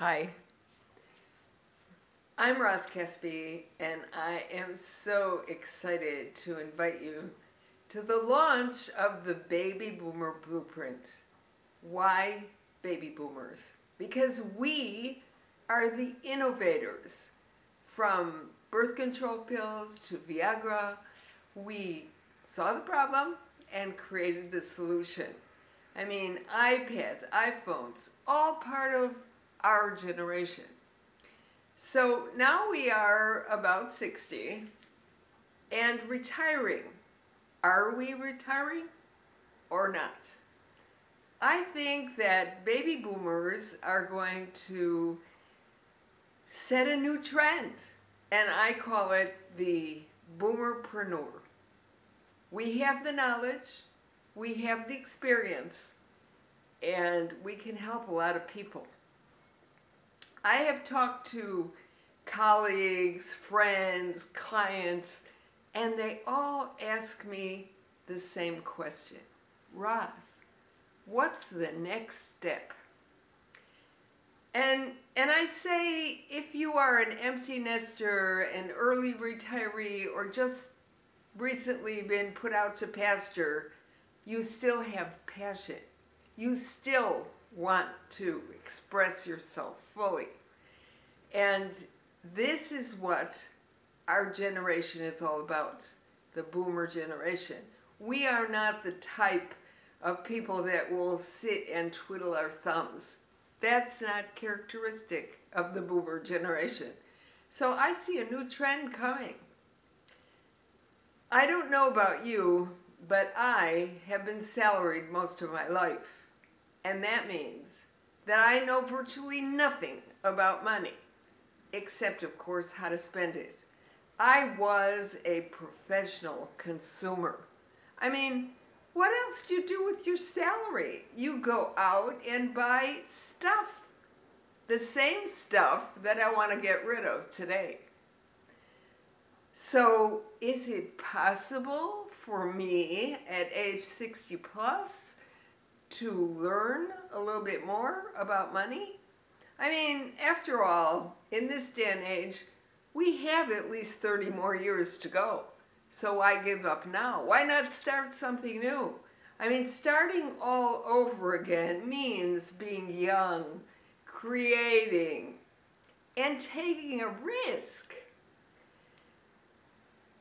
Hi, I'm Roz Caspi, and I am so excited to invite you to the launch of the Baby Boomer Blueprint. Why baby boomers? Because we are the innovators. From birth control pills to Viagra, we saw the problem and created the solution. I mean, iPads, iPhones, all part of our generation. So now we are about 60 and retiring. Are we retiring or not? I think that baby boomers are going to set a new trend, and I call it the boomerpreneur. We have the knowledge, we have the experience, and we can help a lot of people. I have talked to colleagues, friends, clients, and they all ask me the same question. Roz, what's the next step? And I say, if you are an empty nester, an early retiree, or just recently been put out to pasture, you still have passion. You still want to express yourself fully. And this is what our generation is all about, the boomer generation. We are not the type of people that will sit and twiddle our thumbs. That's not characteristic of the boomer generation. So I see a new trend coming. I don't know about you, but I have been salaried most of my life. And that means that I know virtually nothing about money, except of course how to spend it. I was a professional consumer. I mean, what else do you do with your salary? You go out and buy stuff. The same stuff that I want to get rid of today. So is it possible for me at age 60 plus to learn a little bit more about money? I mean, after all, in this day and age, we have at least 30 more years to go. So why give up now? Why not start something new? I mean, starting all over again means being young, creating, and taking a risk.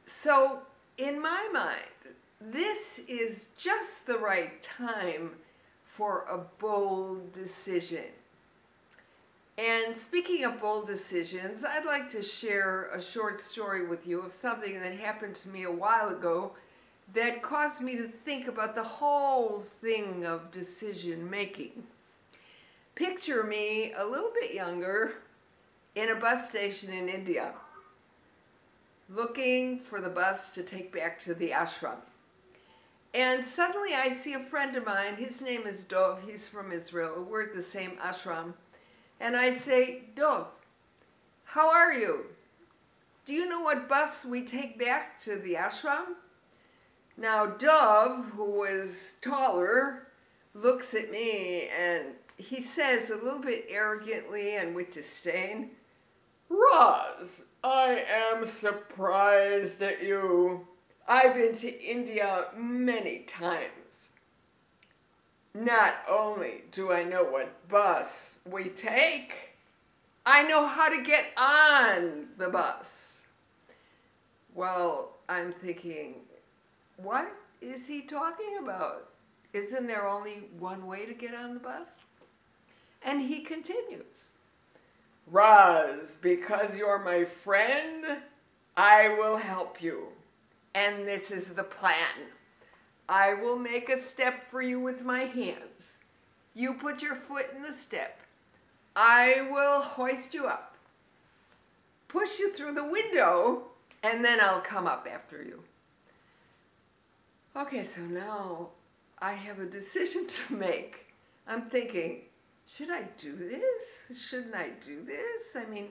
So, in my mind, this is just the right time for a bold decision. And speaking of bold decisions, I'd like to share a short story with you of something that happened to me a while ago that caused me to think about the whole thing of decision making. Picture me a little bit younger in a bus station in India, looking for the bus to take back to the ashram. And suddenly I see a friend of mine, his name is Dov, he's from Israel, we're at the same ashram. And I say, Dov, how are you? Do you know what bus we take back to the ashram? Now Dov, who is taller, looks at me and he says a little bit arrogantly and with disdain, Roz, I am surprised at you. I've been to India many times. Not only do I know what bus we take, I know how to get on the bus. Well, I'm thinking, what is he talking about? Isn't there only one way to get on the bus? And he continues, Roz, because you're my friend, I will help you. And this is the plan. I will make a step for you with my hands. You put your foot in the step. I will hoist you up, push you through the window, and then I'll come up after you. Okay, so now I have a decision to make. I'm thinking, should I do this? Shouldn't I do this? I mean,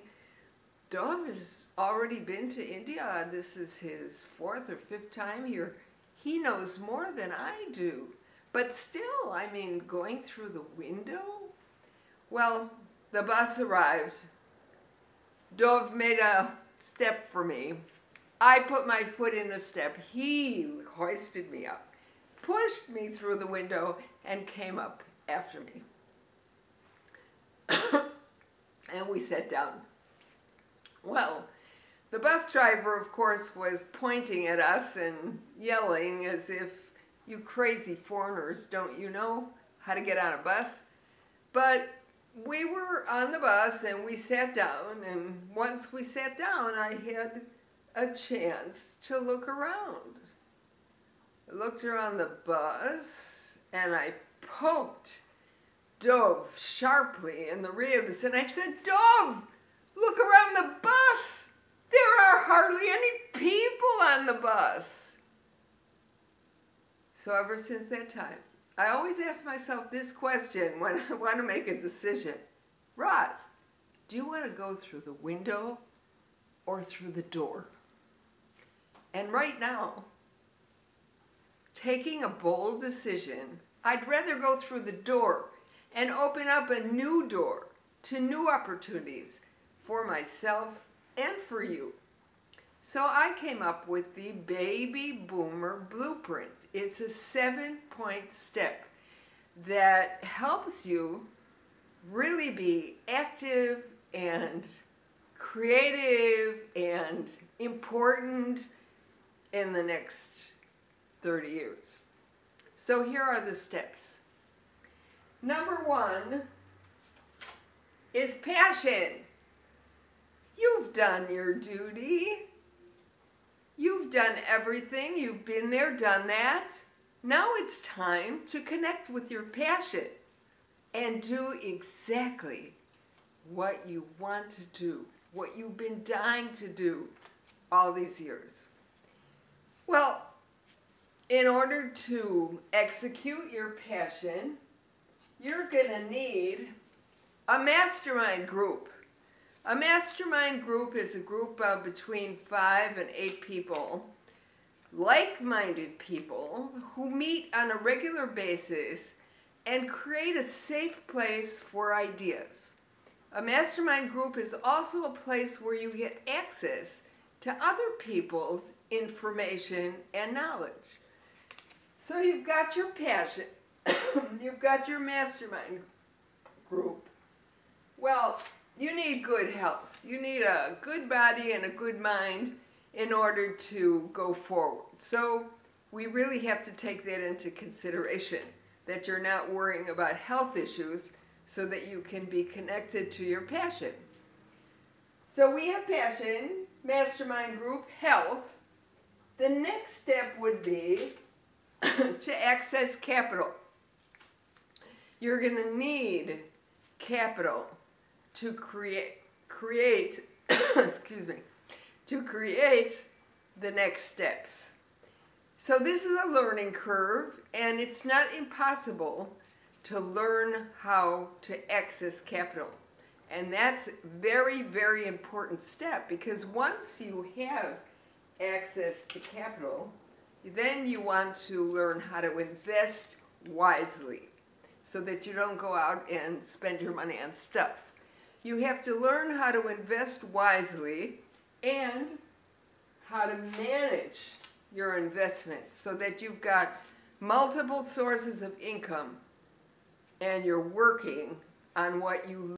Dov has already been to India. This is his 4th or 5th time here. He knows more than I do. But still, I mean, going through the window? Well, the bus arrived. Dov made a step for me. I put my foot in the step. He hoisted me up, pushed me through the window, and came up after me. And we sat down. Well, the bus driver, of course, was pointing at us and yelling as if, "You crazy foreigners, don't you know how to get on a bus?" But we were on the bus and we sat down, and once we sat down, I had a chance to look around. I looked around the bus and I poked Dov sharply in the ribs, and I said, "Dov, look around the bus. There are hardly any people on the bus." So ever since that time, I always ask myself this question when I want to make a decision. Roz, do you want to go through the window or through the door? And right now, taking a bold decision, I'd rather go through the door and open up a new door to new opportunities for myself and for you. So I came up with the Baby Boomer Blueprint. It's a 7-point step that helps you really be active and creative and important in the next 30 years. So here are the steps. Number 1 is passion. You've done your duty. You've done everything. You've been there, done that. Now it's time to connect with your passion and do exactly what you want to do, what you've been dying to do all these years. Well, in order to execute your passion, you're going to need a mastermind group. A mastermind group is a group of between 5 and 8 people, like-minded people who meet on a regular basis and create a safe place for ideas. A mastermind group is also a place where you get access to other people's information and knowledge. So you've got your passion, you've got your mastermind group. Well, you need good health. You need a good body and a good mind in order to go forward. So we really have to take that into consideration, that you're not worrying about health issues so that you can be connected to your passion. So we have passion, mastermind group, health. The next step would be to access capital. You're going to need capital to create excuse me, to create the next steps. So this is a learning curve, and it's not impossible to learn how to access capital. And that's a very, very important step, because once you have access to capital, then you want to learn how to invest wisely so that you don't go out and spend your money on stuff. You have to learn how to invest wisely and how to manage your investments so that you've got multiple sources of income and you're working on what you